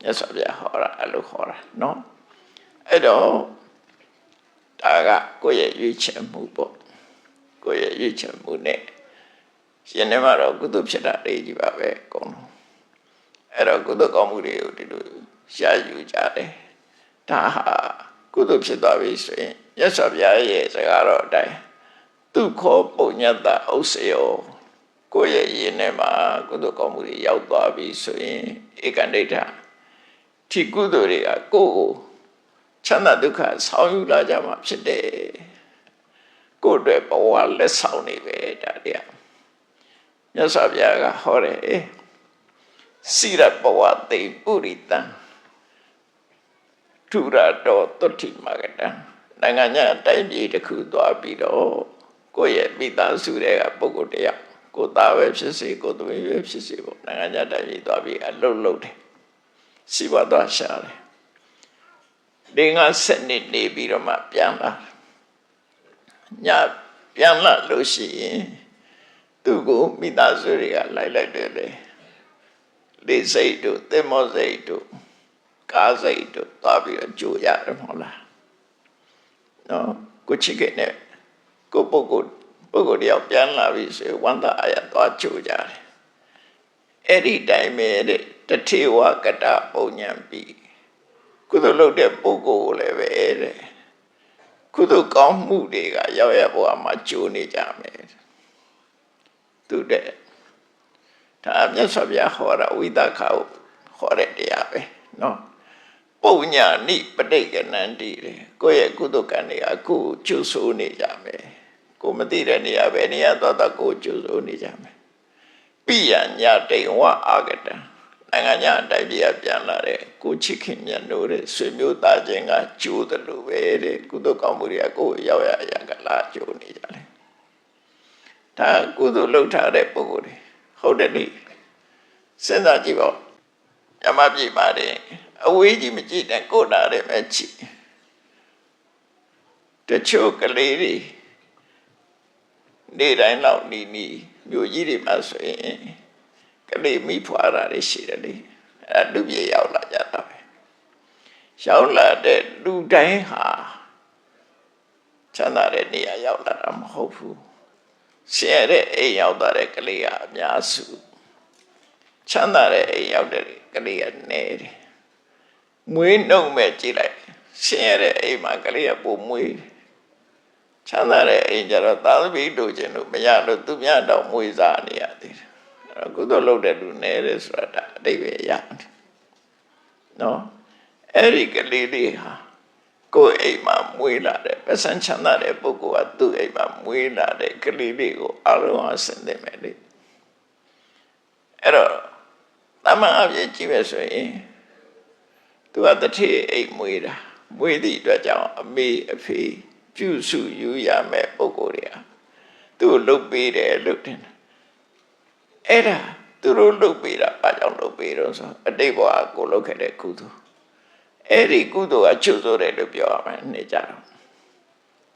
မြတ်စွာဘုရားဟောတာအဲ့လိုဟောတာနော်အဲ့တော့ဒါကကိုယ့်ရဲ့ရွေးချယ်မှုပေါ့ကိုယ့်ရဲ့ရွေးချယ်မှုနဲ့ရှင်နေမှာတော့ကုသိုလ်ဖြစ်တာလေးကြီးပါပဲအကုန်လုံးအဲ့တော့ကုသိုလ်ကောင်းမှုတွေကိုဒီလိုရှားယူကြတယ်ဒါဟာကုသိုလ်ဖြစ်သွားပြီဆိုရင်မြတ်စွာဘုရားရဲ့စကားတော်အတိုင်းသူခောပုညတ္တဥစ္စယောကိုယ့်ရဲ့ယင်ထဲမှာကုသိုလ်ကောင်းမှုတွေရောက်သွားပြီဆိုရင်ဧကန္တိဋ္ဌဒီကုသိုလ်တွေကကိုယ့်ကိုချမ်းသာဒုက္ခဆောင်ယူလာကြမှာဖြစ်တယ်ကိုယ့်အတွက်ဘဝလက်ဆောင်နေပဲဒါတွေကမြတ်စွာဘုရားကဟောတယ်စိရဘဝတိပုရိတံထူရတော်တုဋ္ဌိမဂတံနိုင်ငံညာတိုင်းပြည်တစ်ခုသွားပြီးတော့ကိုယ့်ရဲ့မိသားစုတွေကပုဂ္ဂိုလ်တယောက်ကိုသားပဲဖြစ်စေကိုသမီးပဲဖြစ်စေပေါ့နိုင်ငံညာတိုင်းပြည်သွားပြီးအလုပ်လုပ်တယ်စီဝါသွားရှာတယ်ဒီငါ7နှစ်နေပြီးတော့မှပြန်လာညပြန်လာလို့ရှိရင်သူ့ကိုမိသားစုတွေကလိုက်တယ်လေလေစိတ်တို့သင်္ဘောစိတ်တို့ကားစိတ်တို့သွားပြီးတော့ကြိုရတယ်မဟုတ်လားနော်ကိုချစ်ခဲ့နဲ့ကိုပုဂ္ဂိုလ်တယောက်ပြန်လာပြီဆိုဝန္တာအရသွားကြိုကြတယ်အဲ့ဒီတိုင်းပဲတဲ့တထေဝကတပုံညာပြီးကုသိုလ်လုပ်တဲ့ပုဂ္ဂိုလ်ကိုလည်းပဲတဲ့ကုသိုလ်ကောင်းမှုတွေကရောက်ရဘဝမှာကြိုနေကြမယ်သူတဲ့ဒါမြတ်စွာဘုရားဟောတာဝိသခာကိုဟောတဲ့တရားပဲနော်ပုံညာနိပဋိက္ခဏန္တိတဲ့ကိုယ့်ရဲ့ကုသိုလ်ကံတွေကကိုယ်ကျိုးဆိုးနေကြမယ်ကိုမသိတဲ့နေရာပဲနေရာတော့ကိုယ်ကျိုးဆိုးနေကြမယ်ပိယညာတိန်ဝအာဂတံနိုင်ငံညာတိုင်းပြည်ပြန်လာတဲ့ကိုချစ်ခင်မြတ်လို့တဲ့ဆွေမျိုးသားချင်းကကျိုးတယ်လို့ပဲတဲ့ကုသိုလ်ကောင်းမှုတွေကကိုယ်ရောက်ရအရာကလာကျိုးနေကြတယ်ဒါကုသိုလ်လုပ်ထားတဲ့ပုဂ္ဂိုလ်တွေဟုတ်တယ်လေစဉ်းစားကြည့်ပါညမပြေပါတယ်အဝေးကြီးမကြည့်နဲ့ကိုယ်နာတယ်ပဲကြည့်တချို့ကလေးတွေနေတိုင်းလောက်နီမြို့ကြီးတွေမှာဆိုရင်ကလေးမိဖွာတာတွေရှိတယ်လေအဲ့လူပြေရောက်လာကြတာပဲရောက်လာတဲ့လူတိုင်းဟာချမ်းသာတဲ့နေရာရောက်လာတာမဟုတ်ဘူးဆင်းရဲတဲ့အိမ်ရောက်သွားတဲ့ကလေးကအများစုချမ်းသာတဲ့အိမ်ရောက်တဲ့ကလေးကနေတယ်မွေးနှုတ်မဲ့ကြည့်လိုက်ဆင်းရဲတဲ့အိမ်မှာကလေးကပိုမွေးချမ်းသာတဲ့အိမ်ကျတော့သာသမီတို့ချင်းတို့မရလို့သူများတော့မွေးစားနေရသေးတယ်အဲ့ကုသိုလ်လုပ်တဲ့လူနေတယ်ဆိုတာအတိတ်ပဲရတယ်နော်အဲ့ဒီကလေးလေးဟာကိုယ်အိမ်မှာမွေးလာတဲ့ပစံချမ်းသာတဲ့ပုဂ္ဂိုလ်ကသူ့အိမ်မှာမွေးလာတဲ့ကလေးလေးကိုအလုံးအစင်သိမယ်လေအဲ့တော့တမန်အပြည့်ကြည့်မယ်ဆိုရင်သူကတထေအိမ်မွေးတာမွေးသည့်အတွက်ကြောင့်အမေအဖေပြုစုယူရမယ်ပုဂ္ဂိုလ်တွေဟာသူ့လုပ်ပေးတယ်လို့ထင်တယ်အဲ့ဒါသူတို့လုပ်ပေးတာဘာကြောင့်လုပ်ပေးတော့ဆိုအတိတ်ဘဝကိုလုပ်ခဲ့တဲ့ကုသိုလ်အဲ့ဒီကုသိုလ်ကချုပ်ဆိုတယ်လို့ပြောရမယ်နေကြတော့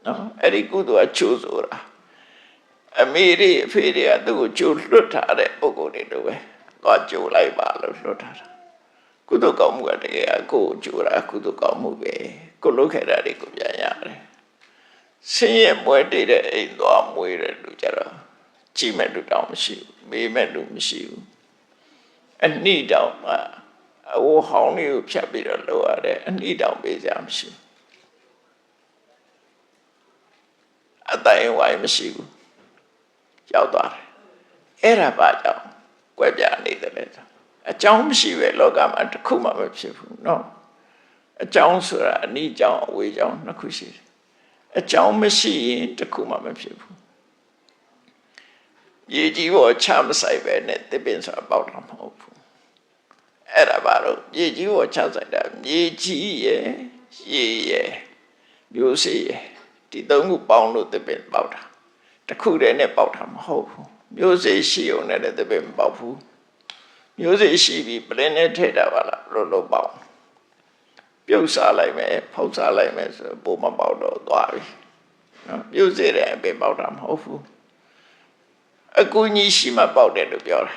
နော်အဲ့ဒီကုသိုလ်ကချုပ်ဆိုတာအမေတွေအဖေတွေကသူ့ကိုကြိုလွတ်ထားတဲ့ပုဂ္ဂိုလ်တွေလိုပဲသွားကြိုလိုက်ပါလို့လွတ်ထားတာကုသိုလ်ကောင်းမှုကတကယ်ကိုယ်ကြိုတာကုသိုလ်ကောင်းမှုပဲကိုလုပ်ခဲ့တာတွေကိုပြန်ရတယ်ဆင်းရဲမွဲတည်တဲ့အိမ်သွားမွေးတဲ့လူကြတော့ကြည့်မဲ့လူတောင်မရှိဘူးမေးမဲ့လူမရှိဘူးအနှိတောင်မှအဝဟောင်းလေးကိုဖြတ်ပြီးတော့လုပ်ရတယ်အနှိတောင်ပေးကြမရှိဘူးအတိုင်ဝိုင်းမရှိဘူးရောက်သွားတယ်အဲ့ဒါဘာကြောင့်ကွဲပြားနေတယ်လဲအကြောင်းမရှိပဲလောကမှာတစ်ခုမှမဖြစ်ဘူးเนาะအကြောင်းဆိုတာအနှိကြောင့်အဝေးကြောင့်နှစ်ခုရှိတယ်အကြောင်းမရှိရင်တစ်ခုမှမဖြစ်ဘူးရေကြီးပေါ်ချမဆိုင်ပဲနဲ့တစ်ပင်ဆိုတာပေါက်တာမဟုတ်ဘူးအဲ့ဒါဘာလို့ရေကြီးပေါ်ချဆိုင်တာမြေကြီးရယ်ရေရယ်မျိုးစေ့ရယ်ဒီသုံးခုပေါင်းလို့တစ်ပင်ပေါက်တာတစ်ခုတည်းနဲ့ပေါက်တာမဟုတ်ဘူး မျိုးစေ့ရှိုံနဲ့တပင်မပေါက်ဘူးမျိုးစေ့ရှိပြီးပလင်းနဲ့ထည့်တာပါလားလို့ပေါက်ပြုတ်စားလိုက်မယ်ဖောက်စားလိုက်မယ်ဆိုပိုမပေါက်တော့သွားပြီနော်မျိုးစေ့တဲ့အပင်ပေါက်တာမဟုတ်ဘူးအကူကြီးရှိမှပေါက်တယ်လို့ပြောတာ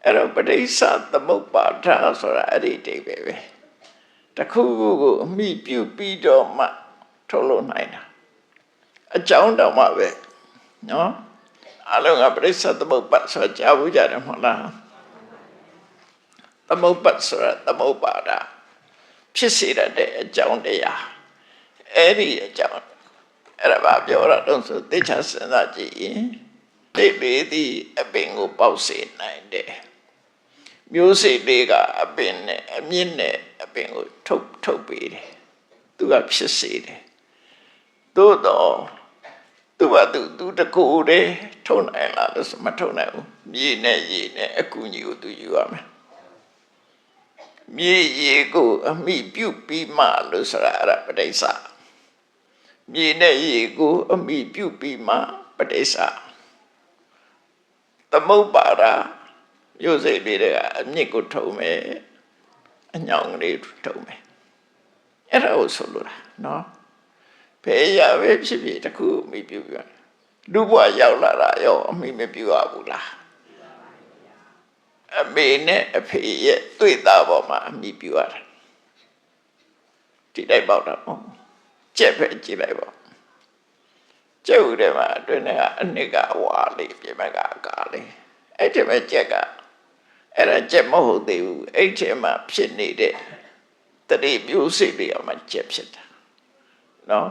အဲ့တော့ပဋိစ္စသမုပ္ပါဒဆိုတာအဲ့ဒီအိဗယ်ပဲတခုခုကိုအမိပြုပြီးတော့မှထုတ်လို့နိုင်တာအကြောင်းတောင်မှပဲနော်အလုံးကပဋိစ္စသမုပ္ပါဆိုကြားဘူးကြတယ်မဟုတ်လားသမုပ္ပါဆိုတာသမုပ္ပါဒဖြစ်စေတဲ့အကြောင်းတရားအဲ့ဒီအကြောင်းအဲ့ဒါဘာပြောတာတော့ဆိုသိချစဉ်းစားကြည့်ရင်တိတ်လေးသည်အပင်ကိုပေါက်စေနိုင်တယ်မျိုးစေ့လေးကအပင်နဲ့အမြင့်နဲ့အပင်ကိုထုတ်ပေးတယ်သူကဖြစ်စေတယ်သို့တော့သူတကူတည်းထုတ်နိုင်လားလို့မထုတ်နိုင်ဘူးမြေနဲ့ရေနဲ့အကူကြီးကိုသူယူရမယ်မြေရေကိုအမိပြုပြီးမှလို့ဆိုတာအဲ့ဒါပဋိစ္စမြေနဲ့ရေကိုအမိပြုပြီးမှပဋိစ္စသမုပ္ပါဒမျိုးစိတ်လေးတွေကအမြင့်ကိုထုံမယ်အညောင်လေးထုံမယ်အဲ့ဒါကိုဆိုလိုတာနော်ဖေးရပဲဖြစ်ဖြစ်တခုအမိပြုရလူဘဝရောက်လာတာရောအမိမပြုရဘူးလားအမေနဲ့အဖေရဲ့တွေ့တာပေါ်မှာအမိပြုရတာဒီလိုက်ပေါက်တာမဟုတ်ကြက်ပဲကြည့်လိုက်ပါကျုပ်တယ်မှာအတွင်းကအနှစ်ကဝါလေးပြင်မကအကားလေးအဲ့ဒီမဲ့ကြက်ကအဲ့ဒါကြက်မဟုတ်သေးဘူးအဲ့ဒီမှာဖြစ်နေတဲ့တတိမျိုးစိတ်လေးအမှကြက်ဖြစ်တာနော်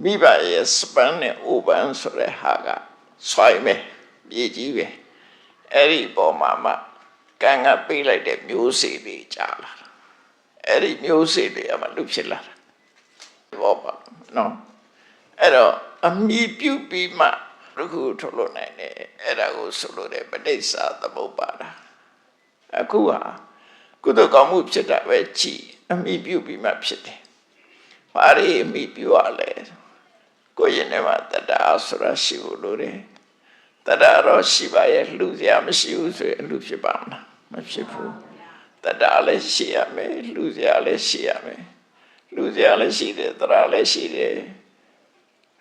မိဘရဲ့စပန်နဲ့ဥပန်ဆိုတဲ့ဟာကဆွိုင်းမယ်မြေကြီးပဲအဲ့ဒီပေါ်မှာမှကံကပေးလိုက်တဲ့မျိုးစိတ်လေးကြာလာတာအဲ့ဒီမျိုးစိတ်လေးအမှလူဖြစ်လာတာဘောပါနော်အဲ့တော့အမိပြုပြီးမှတခုထုတ်လို့နိုင်တယ်အဲ့ဒါကိုဆိုလို့တဲ့ပဋိစ္စသမုပ္ပါဒအခုဟာကုသိုလ်ကောင်းမှုဖြစ်တာပဲကြည်အမိပြုပြီးမှဖြစ်တယ်ဘာတွေအမိပြုရလဲကိုယ်ရင်ထဲမှာတတ္တာဆိုတာရှိဖို့လိုတယ်တတ္တာတော့ရှိပါရဲ့လှူစရာမရှိဘူးဆိုရင်လှူဖြစ်ပါမလားမဖြစ်ဘူးတတ္တာလည်းရှိရမယ်လှူစရာလည်းရှိရမယ်လှူစရာလည်းရှိတယ်တတ္တာလည်းရှိတယ်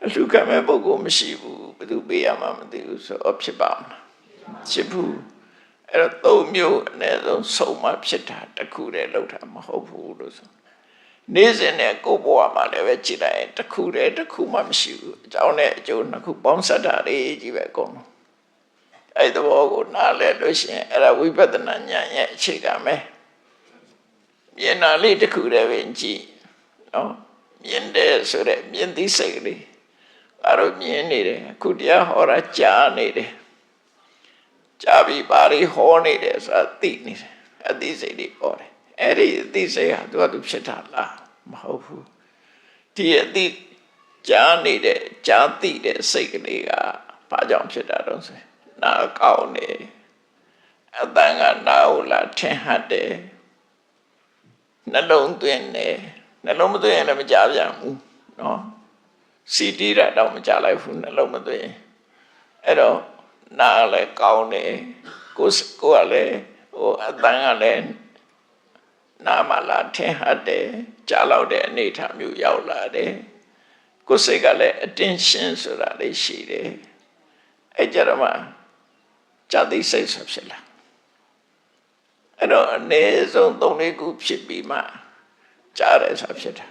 အလှကမဲ့ပုဂ္ဂိုလ်မရှိဘူးဘယ်သူပေးရမှမသိဘူးဆိုတော့ဖြစ်ပါမလားဖြစ်ဘူးအဲ့တော့ 3 မျိုးအနည်းဆုံးစုံမှဖြစ်တာတခုတည်းလောက်တာမဟုတ်ဘူးလို့ဆိုနေ့စဉ်နဲ့ကိုယ်ဘဝမှာလည်းပဲကြည်လိုက်တခုတည်းတခုမှမရှိဘူးအကြောင်းနဲ့အကျိုးနှစ်ခုပေါင်းစပ်တာလေးကြီးပဲအကုန်လုံးအဲ့ဒီဘောကိုနားလဲလို့ရှိရင်အဲ့ဒါဝိပဿနာဉာဏ်ရဲ့အခြေခံပဲမြင်တာလေးတခုတည်းပဲကြည်နော်မြင်တယ်ဆိုတဲ့မြင်သိစိတ်ကလေးအဲ့လိုမြင်နေတယ်အခုတရားဟောတာကြားနေတယ်ကြားပြီးပါရီဟောနေတယ်ဆိုတာသိနေတယ်အသိစိတ်တွေပေါ်တယ်အဲ့ဒီအသိစိတ်ဟာသူဖြစ်တာလားမဟုတ်ဘူးဒီအသိကြားနေတဲ့ကြားသိတဲ့စိတ်ကလေးကဘာကြောင့်ဖြစ်တာတော့ဆိုနာကောင်းနေအတန်ကနာဟုတ်လားထင်ဟတ်တယ်နှလုံးသွင်းတယ်နှလုံးမသွင်းရင်လည်းမကြားပြန်ဘူးနော်စီတီးတာတော့မကြလိုက်ဘူးနှလုံးမသွင်းအဲ့တော့နားလည်းကောင်းတယ်ကိုကလည်းအတန်ကလည်းနာမလာထင်ဟတ်တယ်ကြားလောက်တဲ့အနေအထားမျိုးရောက်လာတယ်ကိုယ်စိတ်ကလည်း attention ဆိုတာလေးရှိတယ်အဲ့ကြတော့မှဇာတိစိတ်ဆိုဖြစ်လာအဲ့တော့အနည်းဆုံး 3-4 ခုဖြစ်ပြီးမှကြားတယ်ဆိုဖြစ်တာ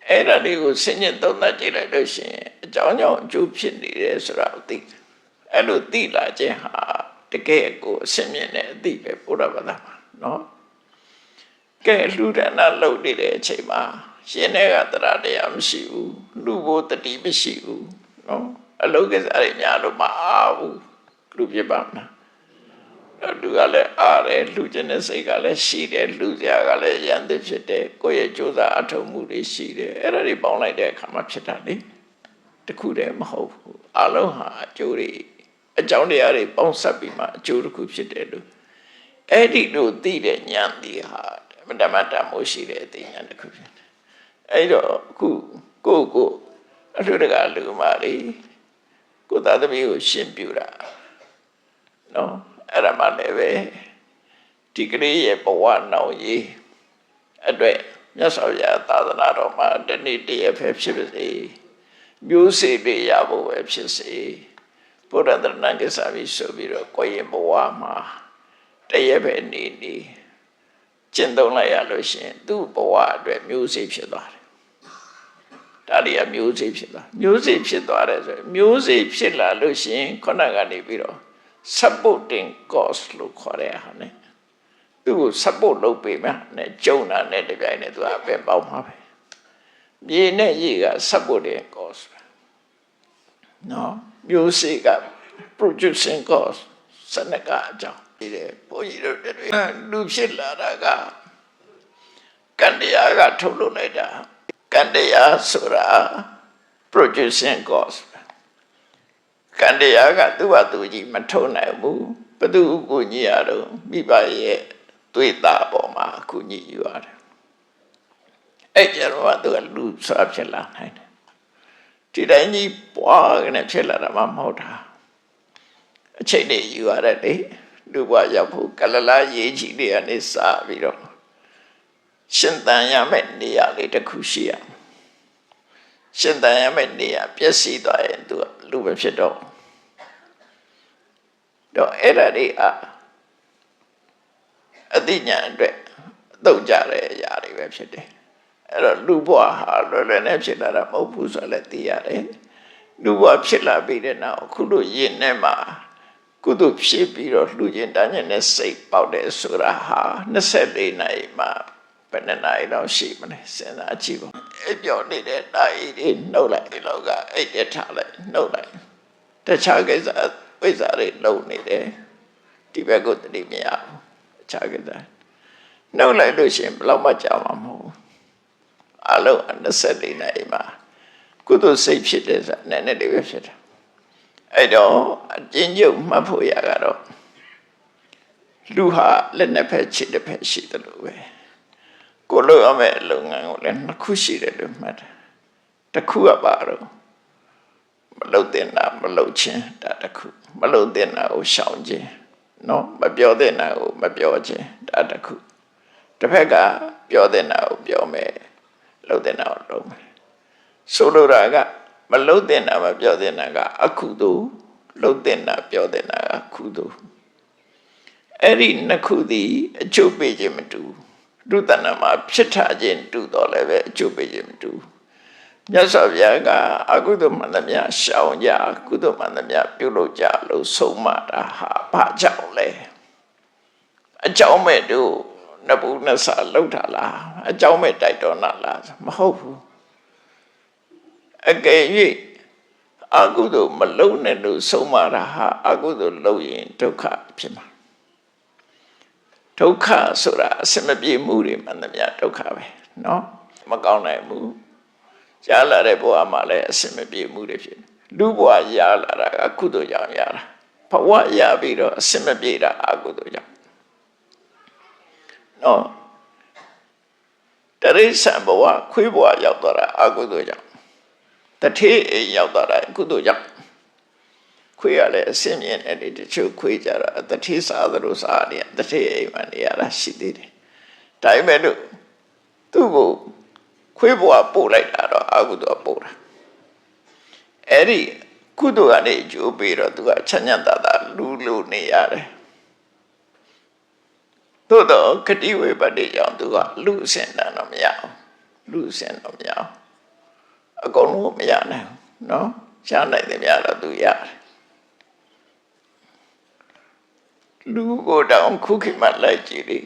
အဲ့ဒါလေးကိုစဉ်းကျင်သုံးသပ်ကြည့်လိုက်လို့ရှိရင်အကြောင်းကြောင့်အကျိုးဖြစ်နေတယ်ဆိုတာကိုသိတယ်အဲ့လိုသိလာခြင်းဟာတကယ်ကိုအစင်မြင့်တဲ့အသိပဲဘုရားဘာသာမှာနော်ကဲလှူဒါနလုပ်နေတဲ့အချိန်မှာရှင်တွေကတရားတရားမရှိဘူးလူဘိုတတိမရှိဘူးနော်အလုကိစ္စတွေများလို့မအားဘူးလူပြပါမလားလူကလည်းအားတယ်လူကျင်တဲ့စိတ်ကလည်းရှိတယ်လူစရာကလည်းရန်သစ်ဖြစ်တယ်ကိုယ့်ရဲ့ကြိုးစားအထောက်မှုတွေရှိတယ်အဲ့ဒါတွေပေါင်းလိုက်တဲ့အခါမှာဖြစ်တာလေတခုတည်းမဟုတ်ဘူးအလုံးဟာအကျိုးတွေအကြောင်းတရားတွေပေါင်းစပ်ပြီးမှအကျိုးတစ်ခုဖြစ်တယ်လို့အဲ့ဒီလိုသိတဲ့ဉာဏ်ဒီဟာဓမ္မတမို့ရှိတဲ့အသိဉာဏ်တစ်ခုဖြစ်တယ်အဲ့တော့အခုကိုအလှူတကာလူမာလေး ကိုယ်သားသမီးကိုရှင်းပြတာနော်အဲ့ဒါမှလည်းပဲဒီကလေးရဲ့ဘဝနောင်ရေးအတွက်မြတ်စွာဘုရားသာသနာတော်မှာတနေ့တည်းပဲဖြစ်ပါစေမျိုးစေ့တွေရဖို့ပဲဖြစ်စေဘုရားတရဏဂစ္ဆာမိဆိုပြီးတော့ကိုယ့်ရဲ့ဘဝမှာတည်းပဲနေကျင့်သုံးလိုက်ရလို့ရှိရင်သူ့ဘဝအတွက်မျိုးစေ့ဖြစ်သွားတယ်ဒါတွေကမျိုးစေ့ဖြစ်သွားမျိုးစေ့ဖြစ်သွားတယ်ဆိုရင်မျိုးစေ့ဖြစ်လာလို့ရှိရင်ခုနကနေပြီးတော့ supporting cause လို့ခေါ်တဲ့ဟာ ਨੇ သူ့ကို support လုပ်ပေးမယ်နဲ့ကျုံတာနဲ့တပြိုင်နဲ့သူအပင်ပေါက်မှာပဲမြေနဲ့ရေက supporting cause နော်မျိုးစေ့က producing cause စနကအကြောင်းဒီလေဘုန်းကြီးတို့တွေလူဖြစ်လာတာကကံတရားကထုတ်လုပ်လိုက်တာကံတရားဆိုတာ producing cause ကံတရားကသူ့ဟာသူကြီးမထုတ်နိုင်ဘူးဘယ်သူကိုညီရတော့မိဘရဲ့သွေးသားပေါ်မှာကိုညီယူရတယ်အဲ့ကျတော့သူကလူစားဖြစ်လာနိုင်တယ်ဒီတိုင်းကြီးပွားကနေဖြစ်လာတာမှမဟုတ်တာအချိန်နဲ့ယူရတယ်လေလူဘဝရောက်ဖို့ကလလာရေးကြီးတွေကနေစပြီးတော့ရှင်သန်ရမယ့်နေရာလေးတစ်ခုရှိရရှင်သန်ရမယ့်နေရာပြည့်စည်သွားရင်သူကလူပဲဖြစ်တော့အဲ့ဒါတွေအသိဉာဏ်အတွက်အသုံးကြတဲ့အရာတွေပဲဖြစ်တယ်အဲ့တော့လူဘဝဟာလွယ်လွယ်နဲ့ဖြစ်လာတာမဟုတ်ဘူးဆိုလည်းသိရတယ်လူဘဝဖြစ်လာပြီးတဲ့နောက်အခုလိုယင်ထဲမှာကုသိုလ်ဖြစ်ပြီးတော့လှူခြင်းတန်းခြင်းနဲ့စိတ်ပေါက်တယ်ဆိုတာဟာ24နာရီမှာဘယ်နှစ်နာရီလောက်ရှိမလဲစဉ်းစားကြည့်ပါအဲ့ပြောနေတဲ့နာရီတွေနှုတ်လိုက်ဒီလောက်ကအဲ့ရထားလိုက်နှုတ်လိုက်တခြားကိစ္စဝိဇ္ဇာတွေလုံနေတယ်ဒီဘက်ကိုတတိမရဘူးအခြားကိစ္စနှုတ်လိုက်လို့ရှိရင်ဘယ်လောက်မှကြာမှာမဟုတ်အလုံး24နာရီမှာကုသိုလ်စိတ်ဖြစ်တယ်ဆိုတာနည်းနည်းလေးပဲဖြစ်တယ်အဲ့တော့အကျဉ်းချုပ်မှတ်ဖို့ရကတော့လူဟာလက်နှစ်ဖက်ခြေတစ်ဖက်ရှိတယ်လို့ပဲကိုလိုရမယ့်လုပ်ငန်းကိုလည်းနှစ်ခုရှိတယ်လို့မှတ်တယ်တစ်ခုကပါတော့မလုပ်တဲ့နာမလုပ်ခြင်းဒါတစ်ခုမလုပ်တဲ့နာကိုရှောင်ခြင်းနော်မပြောတဲ့နာကိုမပြောခြင်းဒါတစ်ခုတစ်ဖက်ကပြောတဲ့နာကိုပြောမယ်လုပ်တဲ့နာကိုလုပ်မယ်ဆိုလိုတာကမလုပ်တဲ့နာမပြောတဲ့နာကအကုသိုလ်လုပ်တဲ့နာပြောတဲ့နာကကုသိုလ်အဲ့ဒီနှစ်ခုသည်အကျိုးပေးခြင်းမတူလူတဏ္ဍမှာဖြစ်ထားခြင်းတူတော့လည်းပဲအကျိုးပေးခြင်းမတူမြတ်စွာဘုရားကအကုသိုလ်မှန်သမျှရှောင်ကြကုသိုလ်မှန်သမျှပြုလုပ်ကြလို့ဆုံးမတာဟာဘာကြောင့်လဲအကြောင်းမဲ့တို့နှစ်ဘူးနှစ်ဆလောက်တာလားအကြောင်းမဲ့တိုက်တော်နာလားမဟုတ်ဘူးအကယ်၍အကုသိုလ်မလုပ်နဲ့လို့ဆုံးမတာဟာအကုသိုလ်လုပ်ရင်ဒုက္ခဖြစ်မှာဒုက္ခဆိုတာအစမပြေမှုတွေမှန်သမျှဒုက္ခပဲเนาะမကောင်းနိုင်ဘူးရလာတဲ့ဘဝမှာလည်းအစမပြေမှုတွေဖြစ်လူဘဝရလာတာကကုသိုလ်ကြောင့်ရတာဘဝရပြီးတော့အစမပြေတာအကုသိုလ်ကြောင့်เนาะတရိစ္ဆာန်ဘဝခွေးဘဝရောက်သွားတာအကုသိုလ်ကြောင့်တထေးရောက်သွားတာကုသိုလ်ကြောင့်ခွေးရလည်းအစင်းမြင်တဲ့တချို့ခွေးကြတာတထေးစားသလိုစားနေတထေးအိမ်မှာနေရတာရှိသေးတယ်ဒါပေမဲ့လို့သူ့ကိုခွေးဘဝပို့လိုက်တာတော့အကုသိုလ်ပို့တာအဲ့ဒီကုသိုလ်ကနေကြိုးပြီးတော့သူကချမ်းသာတာလူလူနေရတယ်သို့တော့ဂတိဝေပတ္တိကြောင့်သူကလူအစင်တန်တော့မရအောင်လူအစင်တော့မရအောင်အကုန်လုံးမရနိုင်ဘူးနော်ရှားနိုင်တယ်များတော့သူရတယ်လူကိုတောင်ခုခေတ်မှလိုက်ကြည့်လေ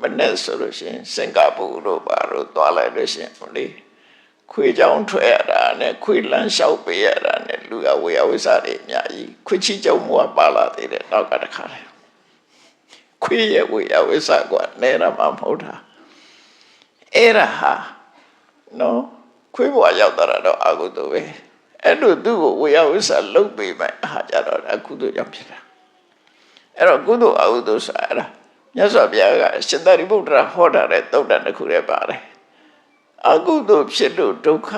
မနဲ့ဆိုလို့ရှိရင်စင်ကာပူတို့ဘာလို့သွားလိုက်လို့ရှိရင်လေခွေးချောင်းထွက်ရတာနဲ့ခွေးလန်းလျှောက်ပေးရတာနဲ့လူကဝေယဝိစာတွေအများကြီးခွေးချီကြောင်မူကပါလာသေးတယ်နောက်ကတခါလေခွေးရဲ့ဝေယဝိစာကနဲရမှာမဟုတ်တာအဲ့ဒါဟာနော်ခွေးဘဝရောက်တာတော့အကုသိုလ်ပဲအဲ့လိုသူ့ကိုဝေယဝိစာလုပ်ပေးမယ်ဟာကြတော့အကုသိုလ်ကြောင့်ဖြစ်တာအဲ့တော့ကုသိုလ်အကုသိုလ်ဆိုတာအဲ့ဒါမြတ်စွာဘုရားကရှင်သာရိပုတ္တရာဟောတာတဲ့သုတ်တန်တစ်ခုတည်းပါတယ်အကုသိုလ်ဖြစ်လို့ဒုက္ခ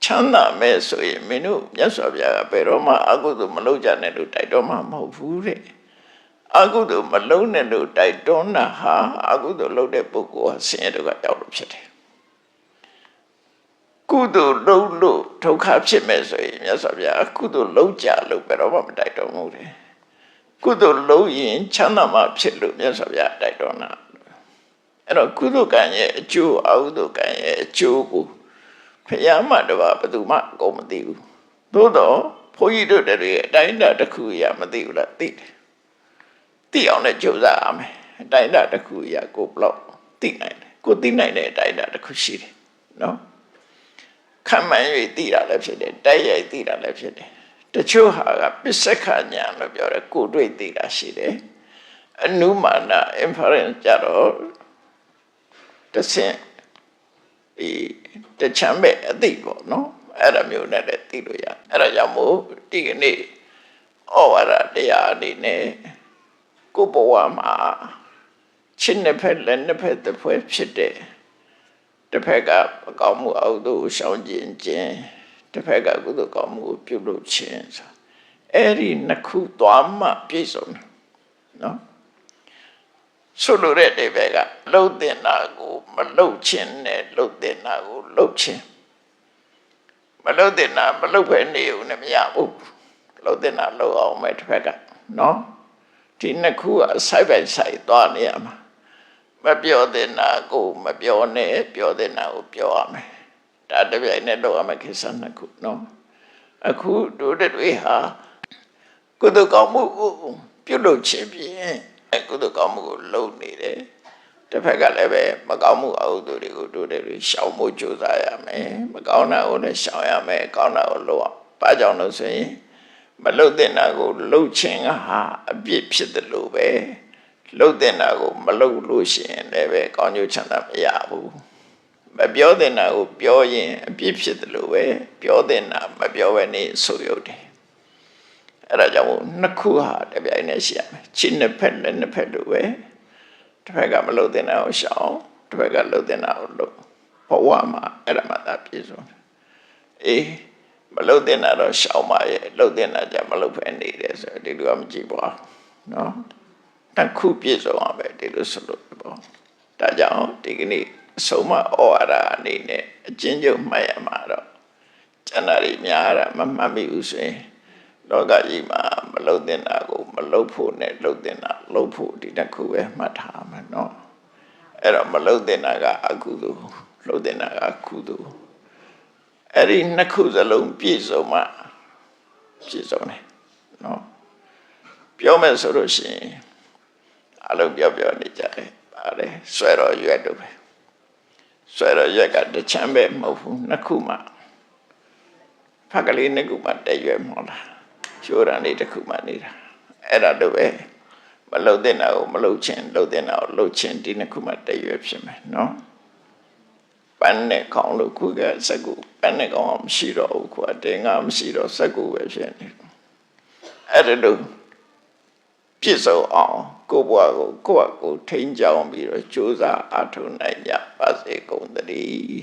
ချ ချမ်းသာမဲ့ဆိုရင်မင်းတို့မြတ်စွာဘုရားကဘယ်တော့မှအကုသိုလ်မလုပ်ကြနဲ့လို့တိုက်တော်မှမဟုတ်ဘူးတဲ့အကုသိုလ်မလုပ်နဲ့လို့တိုက်တွန်းတာဟာအကုသိုလ်လုပ်တဲ့ပုဂ္ဂိုလ်ဟာဆင်းရဲဒုက္ခရောက်လို့ဖြစ်တယ်ကုသိုလ်လုပ်လို့ဒုက္ခဖြစ်မဲ့ဆိုရင်မြတ်စွာဘုရားကုသိုလ်လုပ်ကြလို့ဘယ်တော့မှမတိုက်တော်မူတယ်ကုသိုလ်လုပ်ရင်ချမ်းသာမှဖြစ်လို့မြတ်စွာဘုရားတိုက်တော်တာအဲ့တော့ကုသိုလ်ကံရဲ့အကျိုးအကုသိုလ်ကံရဲ့အကျိုးကိုဘုရားမှတပါဘယ်သူမှအကုန်မသိဘူးသို့တော့ဘုန်းကြီးတို့တွေအတိုင်းအတာတစ်ခုအရာမသိဘူးလားသိတယ်သိအောင်လည်းကြိုးစားရမယ်အတိုင်းအတာတစ်ခုအရာကိုဘလောက်သိနိုင်တယ်ကိုသိနိုင်တဲ့အတိုင်းအတာတစ်ခုရှိတယ်နော်ခံမှန်း၍သိတာလည်းဖြစ်တယ်တိုက်ရိုက်သိတာလည်းဖြစ်တယ်တချို့ဟာကပစ္စက္ခဉာဏ်လို့ပြောတယ်ကိုတွေ့သိတာရှိတယ်အနုမာန inference ကြတော့တဆင့်တချမ်းပဲအသိပေါ့နော်အဲ့ဒါမျိုးနဲ့လည်းသိလို့ရအဲ့ဒါကြောင့်မို့ဒီကနေ့ဩဝါဒတရားအနေနဲ့ကိုယ်ဘဝမှာရှင်းနှစ်ဖက်လက်နှစ်ဖက်တစ်ဖွဲ့ဖြစ်တဲ့တစ်ဖက်ကမကောင်းမှုအကုသိုလ်ရှောင်ကျဉ်ခြင်းတစ်ဖက်ကကုသိုလ်ကောင်းမှုကိုပြုလုပ်ခြင်းဆိုအဲ့ဒီနှစ်ခုသွားမှပြည့်စုံတယ်နော်ဆိုလိုတဲ့ဒီဘက်ကလှုပ်တင်တာကိုမလှုပ်ခြင်းနဲ့လှုပ်တင်တာကိုလှုပ်ခြင်းမလှုပ်တင်တာမလှုပ်ပဲနေုံနဲ့မရဘူးလှုပ်တင်တာလှုပ်အောင်မဲ့တစ်ဖက်ကနော်ဒီနှစ်ခုက side by side သွားနေရမှာမပြောတင်တာကိုမပြောနဲ့ပြောတင်တာကိုပြောရမယ်ဒါတပြိုင်နဲ့တော့အမကိစ္စနှစ်ခုနော်အခုတို့တွေဟာကုသိုလ်ကောင်းမှုကိုပြုလုပ်ခြင်းဖြင့်ကုသိုလ်ကောင်းမှုကိုလုပ်နေတယ်တစ်ဖက်ကလည်းပဲမကောင်းမှုအကုသိုလ်တွေကိုတို့တွေရှောင်ဖို့ကြိုးစားရမယ်မကောင်းတာကိုလည်းရှောင်ရမယ်ကောင်းတာကိုလုပ်အောင်ဘာကြောင့်လို့ဆိုရင်မလုပ်တဲ့နာကိုလှုပ်ခြင်းဟာအပြစ်ဖြစ်တယ်လို့ပဲလှုပ်တဲ့နာကိုမလှုပ်လို့ရှိရင်လည်းပဲကောင်းကျိုးချမ်းသာမရဘူးမပြောတဲ့နာကိုပြောရင်အပြစ်ဖြစ်တယ်လို့ပဲပြောတဲ့နာမပြောဘဲနေဆိုရုပ်တယ်အဲ့ဒါကြောင့်နှစ်ခုဟာတပြိုင်တည်းရှိရမယ်ခြေနှစ်ဖက်လက်နှစ်ဖက်တို့ပဲတစ်ဖက်ကမလှုပ်တဲ့နာကိုရှောင်တစ်ဖက်ကလှုပ်တဲ့နာကိုလှုပ်ဘဝမှာအဲ့ဒါမှသာပြည့်စုံတယ်အေးမလှုပ်တဲ့နာတော့ရှောင်ပါရဲ့လှုပ်တဲ့နာကြမလှုပ်ဖဲနေတယ်ဆိုဒီလိုကမကြည့်ပါနော်တစ်ခုပြည့်စုံအောင်ပဲဒီလိုဆိုလို့ပေါ့ဒါကြောင့်ဒီကနေ့အဆုံးမဩဝါဒအနေနဲ့အချင်းချင်းမှတ်ရမှာတော့ကျန်တာတွေများတာမမှတ်မိဘူးဆိုရင်လောကကြီးမှာမလှုပ်တဲ့နာကိုမလှုပ်ဖို့နဲ့လှုပ်တဲ့နာလှုပ်ဖို့ဒီတစ်ခုပဲမှတ်ထားမှာနော်အဲ့တော့မလှုပ်တဲ့နာကအကုသိုလ်လှုပ်တဲ့နာကကုသိုလ်အဲ့ဒီနှစ်ခုစလုံးပြည့်စုံမှပြည့်စုံတယ်နော်ပြောမယ်ဆိုလို့ရှိရင်အလုံးပြောနေကြတယ်ပါတယ်ဆွဲတော်ရွက်တို့ပဲဆွဲတော်ရွက်ကတချမ်းပဲမဟုတ်ဘူးနှစ်ခုမှဖက်ကလေးနှစ်ခုမှတက်ရွက်မဟုတ်လားရှိုးရန်လေးတစ်ခုမှနေတာအဲ့ဒါတို့ပဲမလှုပ်တဲ့နာကိုမလှုပ်ခြင်းလှုပ်တဲ့နာကိုလှုပ်ခြင်းဒီနှစ်ခုမှတက်ရွက်ဖြစ်မယ်နော်ပန်းနဲ့ခေါင်းလို့ခုကစက်ကူပန်းနဲ့ခေါင်းမရှိတော့ဘူးခုကတင်ငါမရှိတော့စက်ကူပဲဖြစ်နေအဲ့ဒါတို့ပြည့်စုံအောင်ကိုယ့်ဘဝကိုကိုယ့်အကိုထိန်းချောင်းပြီးတော့ကြိုးစားအားထုတ်နိုင်ကြပါစေကုန်သတည်း